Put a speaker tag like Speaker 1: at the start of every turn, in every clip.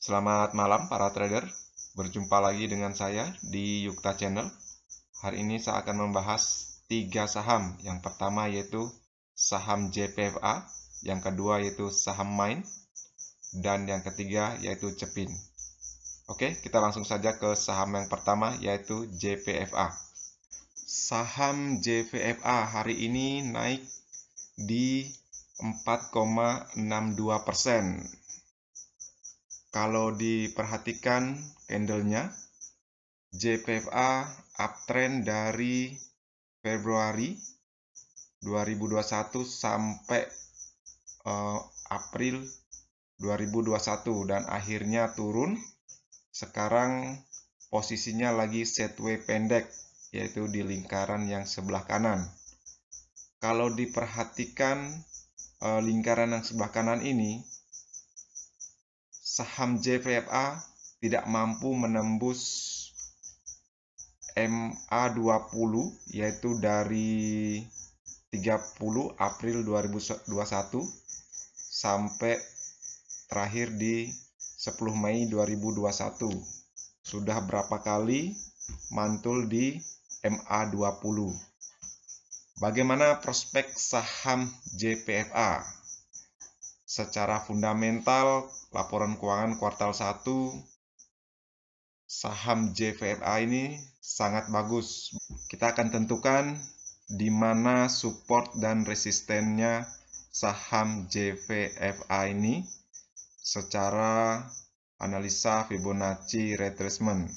Speaker 1: Selamat malam para trader, berjumpa lagi dengan saya di Yukta Channel. Hari ini saya akan membahas 3 saham. Yang pertama yaitu saham JPFA, yang kedua yaitu saham MAIN, dan yang ketiga yaitu Cepin. Oke, kita langsung saja ke saham yang pertama yaitu JPFA. Saham JPFA hari ini naik di 4,62%. Kalau diperhatikan candlenya, JPFA uptrend dari Februari 2021 sampai April 2021 dan akhirnya turun. Sekarang posisinya lagi sideways pendek, yaitu di lingkaran yang sebelah kanan. Kalau diperhatikan lingkaran yang sebelah kanan ini, saham JPFA tidak mampu menembus MA20, yaitu dari 30 April 2021 sampai terakhir di 10 Mei 2021. Sudah berapa kali mantul di MA20. Bagaimana prospek saham JPFA? Secara fundamental, laporan keuangan kuartal 1 saham JPFA ini sangat bagus. Kita akan tentukan di mana support dan resistennya saham JPFA ini secara analisa Fibonacci retracement.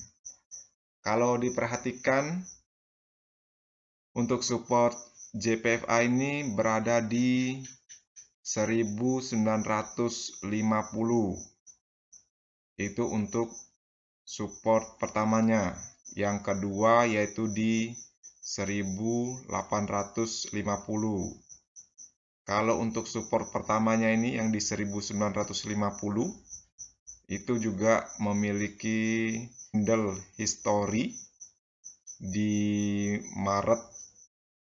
Speaker 1: Kalau diperhatikan, untuk support JPFA ini berada di 1950. Itu untuk support pertamanya. Yang kedua yaitu di 1850. Kalau untuk support pertamanya ini yang di 1950 itu juga memiliki candle history di Maret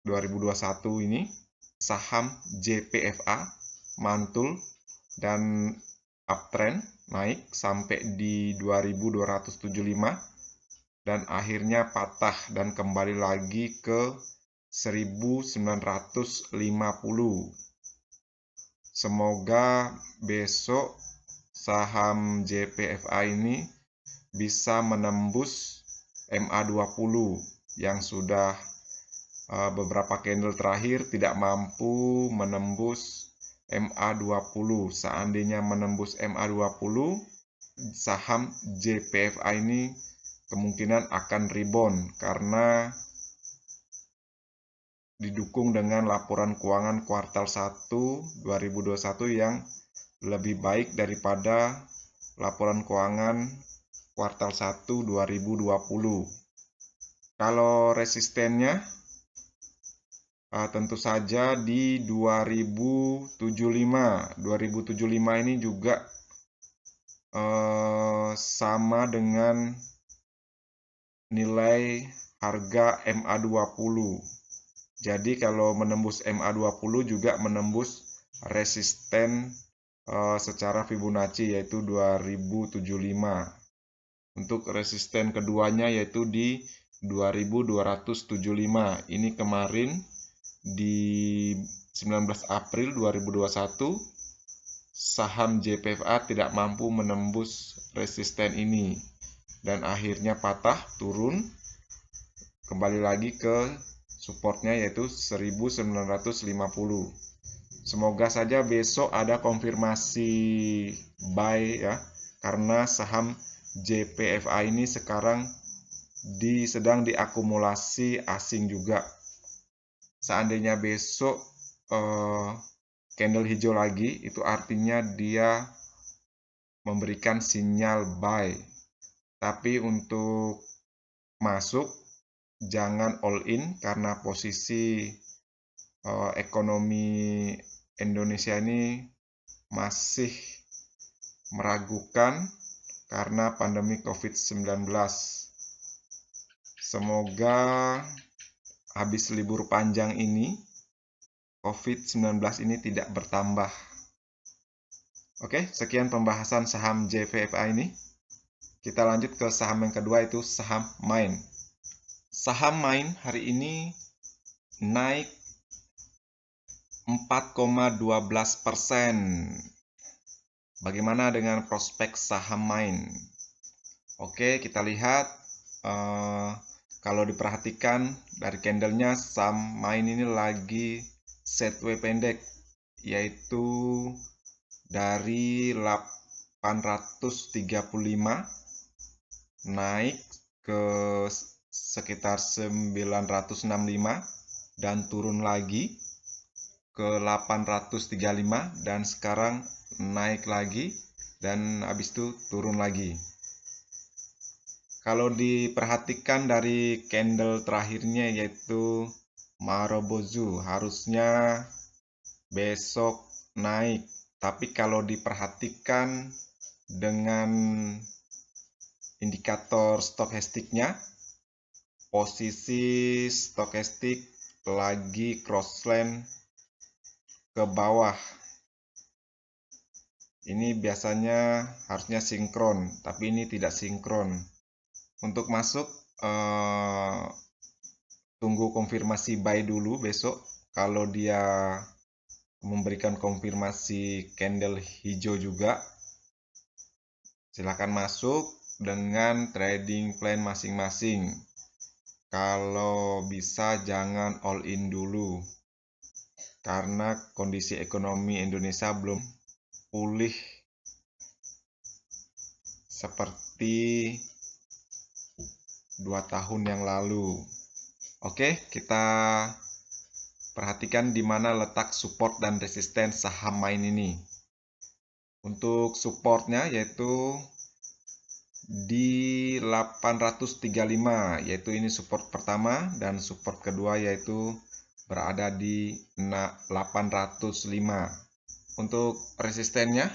Speaker 1: 2021 ini. Saham JPFA mantul dan uptrend naik sampai di 2275 dan akhirnya patah dan kembali lagi ke 1950. Semoga besok saham JPFA ini bisa menembus MA20 yang sudah beberapa candle terakhir tidak mampu menembus MA20. Seandainya menembus MA20, saham JPFA ini kemungkinan akan rebound karena didukung dengan laporan keuangan kuartal 1 2021 yang lebih baik daripada laporan keuangan kuartal 1 2020. Kalau resistennya tentu saja di 2075. 2075 ini juga sama dengan nilai harga MA20. Jadi kalau menembus MA20 juga menembus resisten secara Fibonacci yaitu 2075. Untuk resisten keduanya yaitu di 2275. Ini kemarin di 19 April 2021 saham JPFA tidak mampu menembus resisten ini dan akhirnya patah turun kembali lagi ke supportnya yaitu 1950. Semoga saja besok ada konfirmasi buy ya, karena saham JPFA ini sekarang sedang diakumulasi asing juga. Seandainya besok candle hijau lagi, itu artinya dia memberikan sinyal buy. Tapi untuk masuk jangan all in karena posisi ekonomi Indonesia ini masih meragukan karena pandemi COVID-19. Semoga habis libur panjang ini COVID-19 ini tidak bertambah. Oke, sekian pembahasan saham JPFA ini. Kita lanjut ke saham yang kedua, yaitu saham MAIN. Saham MAIN hari ini naik 4,12%. Bagaimana dengan prospek saham MAIN? Oke, kita lihat. Kalau diperhatikan dari candlenya, saham MAIN ini lagi sideways pendek, yaitu dari 835 naik ke sekitar 965 dan turun lagi ke 835 dan sekarang naik lagi dan habis itu turun lagi. Kalau diperhatikan dari candle terakhirnya, yaitu Marubozu, harusnya besok naik. Tapi kalau diperhatikan dengan indikator stokastiknya, posisi stokastik lagi crossline ke bawah. Ini biasanya harusnya sinkron, tapi ini tidak sinkron. Untuk masuk, tunggu konfirmasi buy dulu besok. Kalau dia memberikan konfirmasi candle hijau juga, silakan masuk dengan trading plan masing-masing. Kalau bisa jangan all in dulu, karena kondisi ekonomi Indonesia belum pulih seperti 2 tahun yang lalu. Oke, kita perhatikan di mana letak support dan resisten saham MAIN ini. Untuk supportnya yaitu di 835, yaitu ini support pertama, dan support kedua yaitu berada di 805. Untuk resistennya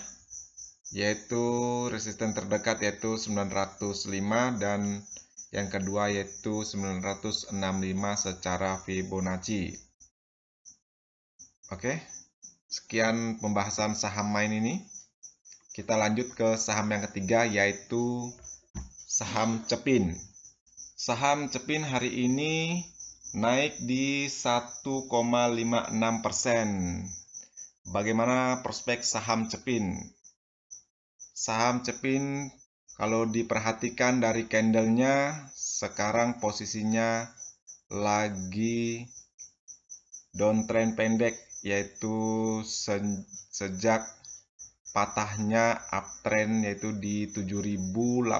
Speaker 1: yaitu resisten terdekat yaitu 905 dan yang kedua yaitu 965 secara Fibonacci. Oke, sekian pembahasan saham MAIN ini. Kita lanjut ke saham yang ketiga, yaitu saham Cepin. Saham Cepin hari ini naik di 1,56%. Bagaimana prospek saham Cepin? Saham Cepin kalau diperhatikan dari candlenya, sekarang posisinya lagi downtrend pendek, yaitu sejak patahnya uptrend yaitu di 7.850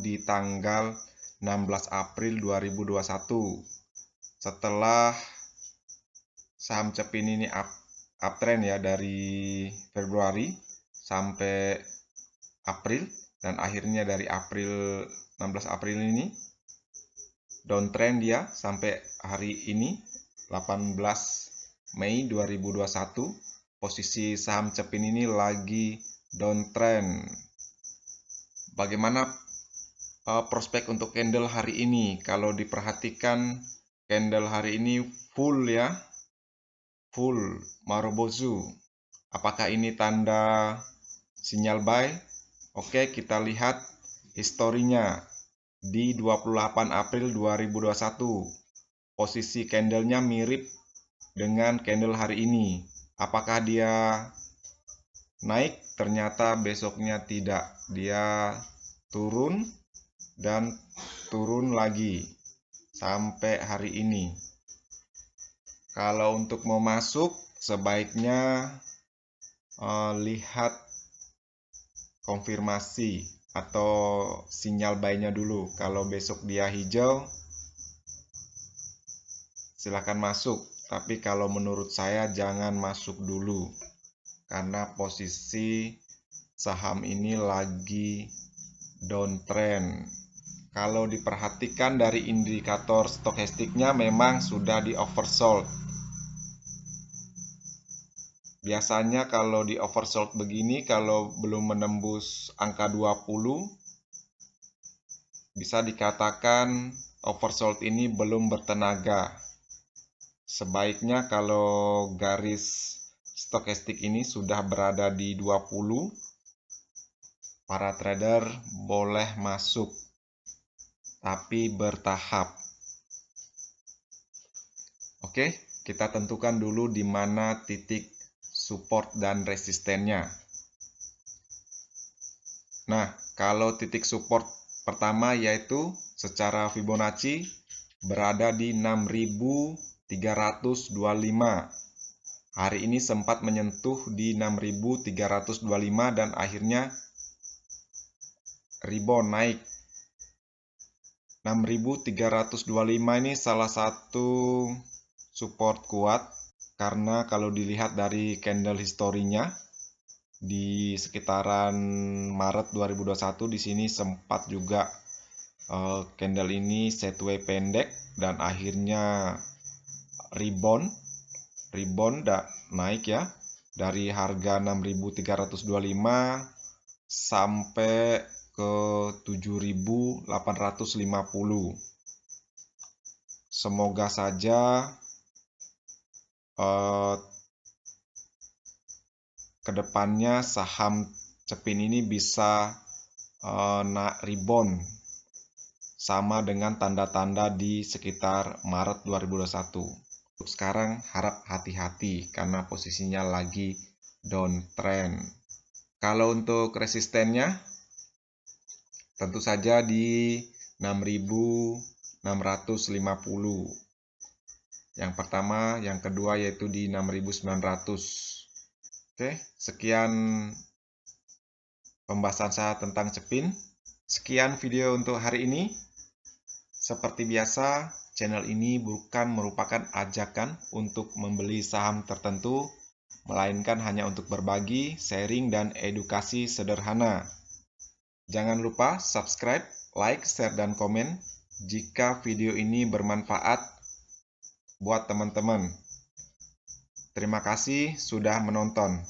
Speaker 1: di tanggal 16 April 2021. Setelah saham Cepin ini uptrend ya dari Februari sampai April, dan akhirnya dari 16 April ini downtrend dia sampai hari ini 18 Mei 2021. Posisi saham Cepin ini lagi downtrend. Bagaimana prospek untuk candle hari ini? Kalau diperhatikan candle hari ini full ya, full Marubozu. Apakah ini tanda sinyal buy? Oke, kita lihat historinya di 28 April 2021. Posisi candlenya mirip dengan candle hari ini. Apakah dia naik? Ternyata besoknya tidak. Dia turun dan turun lagi sampai hari ini. Kalau untuk mau masuk, sebaiknya lihat konfirmasi atau sinyal buy-nya dulu. Kalau besok dia hijau, silakan masuk. Tapi kalau menurut saya jangan masuk dulu, karena posisi saham ini lagi downtrend. Kalau diperhatikan dari indikator stokastiknya memang sudah di oversold. Biasanya kalau di oversold begini, kalau belum menembus angka 20, bisa dikatakan oversold ini belum bertenaga. Sebaiknya kalau garis stokastik ini sudah berada di 20, para trader boleh masuk, tapi bertahap. Oke, kita tentukan dulu di mana titik support dan resistennya. Nah, kalau titik support pertama yaitu secara Fibonacci berada di 6.325. Hari ini sempat menyentuh di 6.325 dan akhirnya rebound naik. 6.325 ini salah satu support kuat karena kalau dilihat dari candle historinya di sekitaran Maret 2021 di sini sempat juga candle ini sideways pendek dan akhirnya rebound naik ya dari harga 6.325 sampai ke 7.850. Semoga saja kedepannya saham Cepin ini bisa rebound sama dengan tanda-tanda di sekitar Maret 2021. Untuk sekarang harap hati-hati karena posisinya lagi downtrend. Kalau untuk resistennya tentu saja di 6.650. Yang pertama, yang kedua yaitu di 6.900. Oke, sekian pembahasan saya tentang Cepin. Sekian video untuk hari ini. Seperti biasa, channel ini bukan merupakan ajakan untuk membeli saham tertentu, melainkan hanya untuk berbagi, sharing, dan edukasi sederhana. Jangan lupa subscribe, like, share, dan komen jika video ini bermanfaat buat teman-teman. Terima kasih sudah menonton.